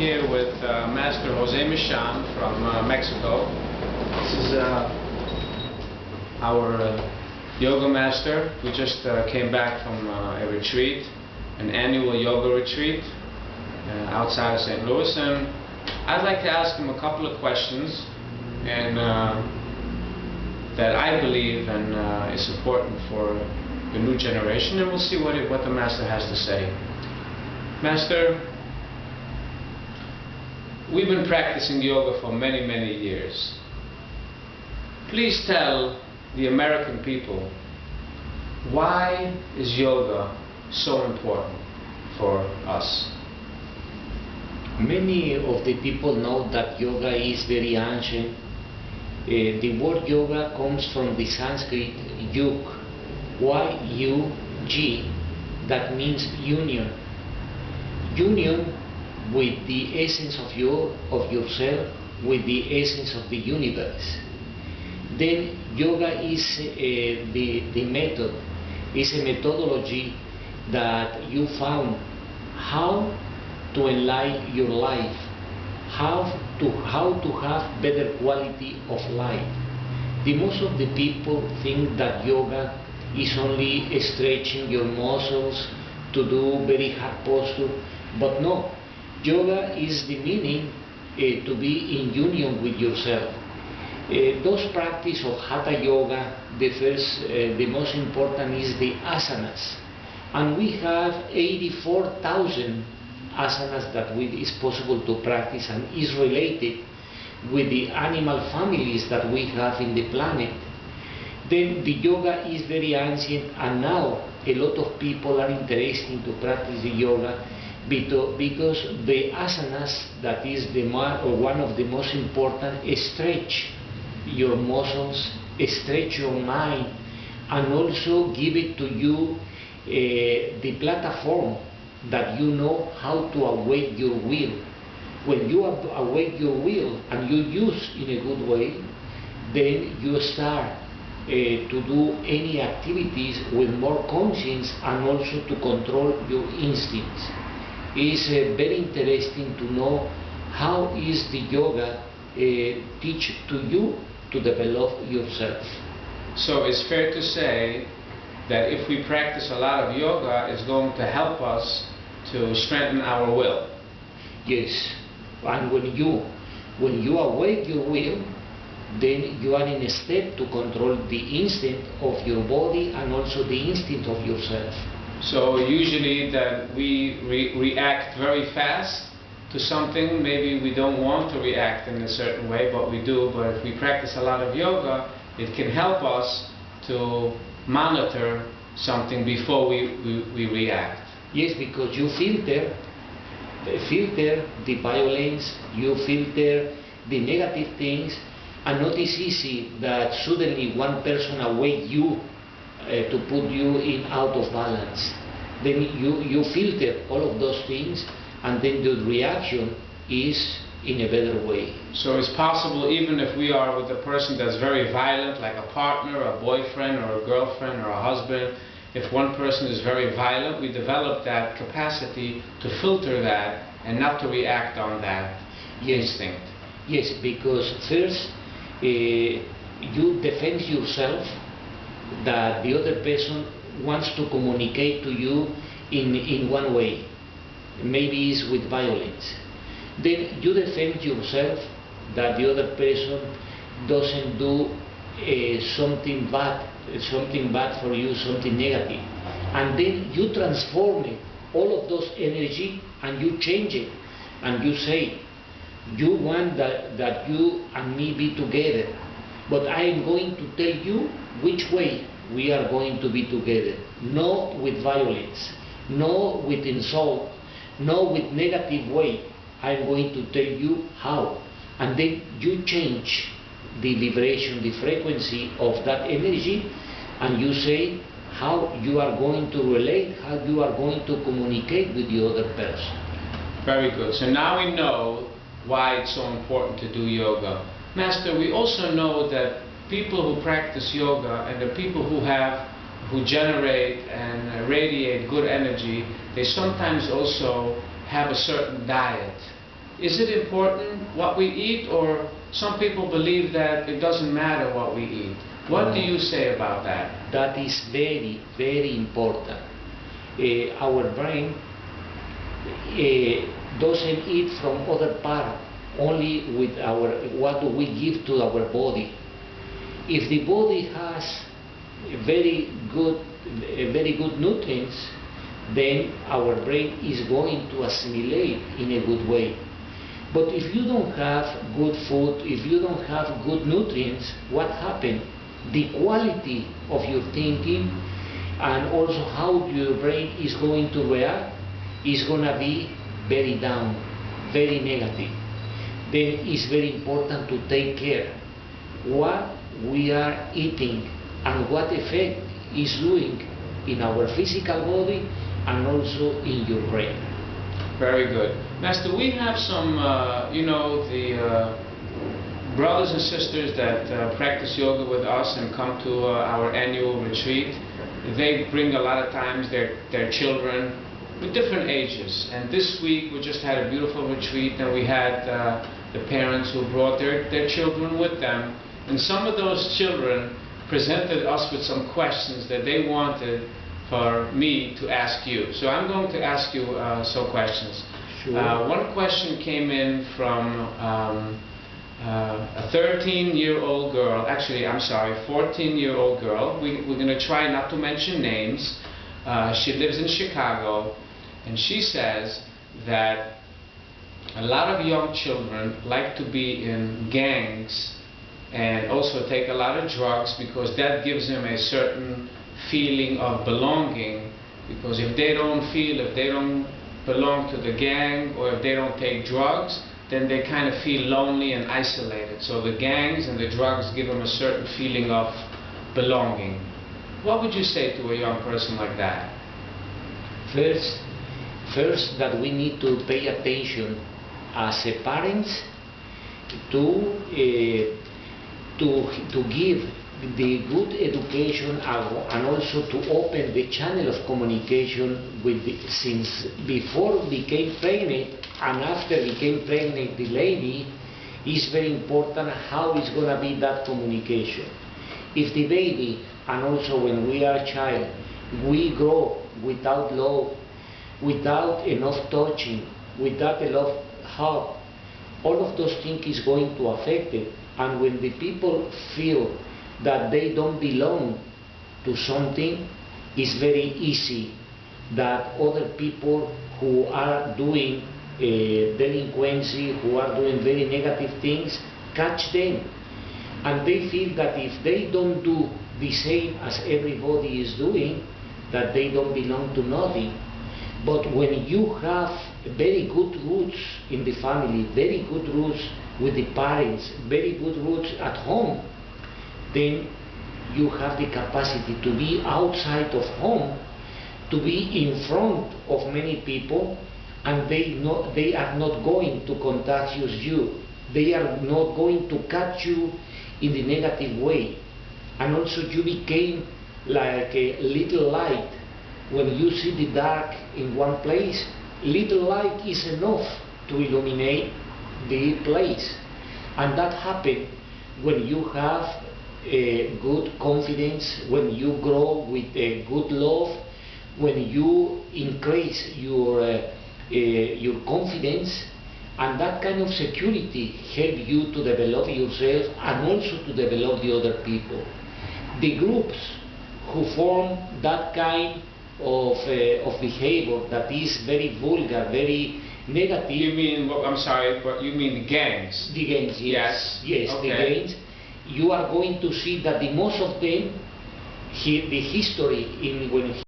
here with Master Jose Michan from Mexico. This is our yoga master. We just came back from a retreat, an annual yoga retreat outside of St. Louis, and I'd like to ask him a couple of questions and that I believe and is important for the new generation, and we'll see what the Master has to say. Master, we've been practicing yoga for many, many years. Please tell the American people, why is yoga so important for us? Many of the people know that yoga is very ancient. The word yoga comes from the Sanskrit yug, Y-U-G, that means union. Union with the essence of yourself, with the essence of the universe. Then yoga is the method, is a methodology that you found how to enlighten your life, how to have better quality of life. The most of the people think that yoga is only stretching your muscles to do very hard posture, but no. Yoga is the meaning to be in union with yourself. Those practice of Hatha Yoga, the most important is the asanas. And we have 84,000 asanas that is possible to practice and is related with the animal families that we have in the planet. Then the yoga is very ancient, and now a lot of people are interested to practice the yoga because the asanas, that is one of the most important, stretch your muscles, stretch your mind, and also give it to you the platform that you know how to awake your will. When you awake your will and you use in a good way, then you start to do any activities with more conscience and also to control your instincts. It's very interesting to know how is the yoga teach to you to develop yourself. So it's fair to say that if we practice a lot of yoga, it's going to help us to strengthen our will. Yes, and when you awake your will, then you are in a step to control the instinct of your body and also the instinct of yourself. So usually that we react very fast to something. Maybe we don't want to react in a certain way, but we do. But if we practice a lot of yoga, it can help us to monitor something before we react. Yes, because you filter the violence, you filter the negative things, and not it's easy that suddenly one person awake you to put you in out of balance. Then you filter all of those things, and then the reaction is in a better way. So it's possible, even if we are with a person that's very violent, like a partner, a boyfriend, or a girlfriend, or a husband, if one person is very violent, we develop that capacity to filter that and not to react on that instinct. Yes, because first you defend yourself that the other person wants to communicate to you in one way. Maybe it's with violence. Then you defend yourself that the other person doesn't do something bad for you, something negative. And then you transform it, all of those energy, and you change it. And you say, you want that you and me be together, but I am going to tell you which way we are going to be together. No with violence, no with insult, no with negative way. I am going to tell you how. And then you change the vibration, the frequency of that energy, and you say how you are going to relate, how you are going to communicate with the other person. Very good. So now we know why it's so important to do yoga. Master, we also know that people who practice yoga and the people who generate and radiate good energy, they sometimes also have a certain diet. is it important what we eat, or some people believe that it doesn't matter what we eat? What do you say about that? That is very, very important. Our brain doesn't eat from other part, only with what do we give to our body. If the body has very good nutrients, then our brain is going to assimilate in a good way. But if you don't have good food, if you don't have good nutrients, what happens? The quality of your thinking and also how your brain is going to react is going to be very down, very negative. Then it's very important to take care what we are eating and what effect is doing in our physical body and also in your brain. Very good. Master, we have some, the brothers and sisters that practice yoga with us and come to our annual retreat. They bring a lot of times their children with different ages. And this week we just had a beautiful retreat, and we had the parents who brought their children with them. And some of those children presented us with some questions that they wanted for me to ask you. So I'm going to ask you some questions. Sure. One question came in from a 13-year-old girl, actually I'm sorry, 14-year-old girl. We're going to try not to mention names. She lives in Chicago, and she says that a lot of young children like to be in gangs and also take a lot of drugs because that gives them a certain feeling of belonging, because if they don't belong to the gang, or if they don't take drugs, then they kind of feel lonely and isolated. So the gangs and the drugs give them a certain feeling of belonging. What would you say to a young person like that? First that we need to pay attention as a parents to give the good education and also to open the channel of communication since before became pregnant and after became pregnant the lady, is very important how is going to be that communication. If the baby, and also when we are a child, we grow without love, without enough touching, without enough hug, all of those things is going to affect it. And when the people feel that they don't belong to something, it's very easy that other people who are doing delinquency, who are doing very negative things, catch them. And they feel that if they don't do the same as everybody is doing, that they don't belong to nothing. But when you have very good roots in the family, very good roots with the parents, very good roots at home, then you have the capacity to be outside of home, to be in front of many people, and they are not going to contagious you. They are not going to catch you in the negative way. And also you became like a little light. When you see the dark in one place, little light is enough to illuminate the place. And that happens when you have a good confidence, when you grow with a good love, when you increase your confidence, and that kind of security help you to develop yourself and also to develop the other people. The groups who form that kind of behavior that is very vulgar, very negative. You mean, I'm sorry, but you mean the gangs? The gangs, yes. Yes, okay. The gangs. You are going to see that the most of them, the history when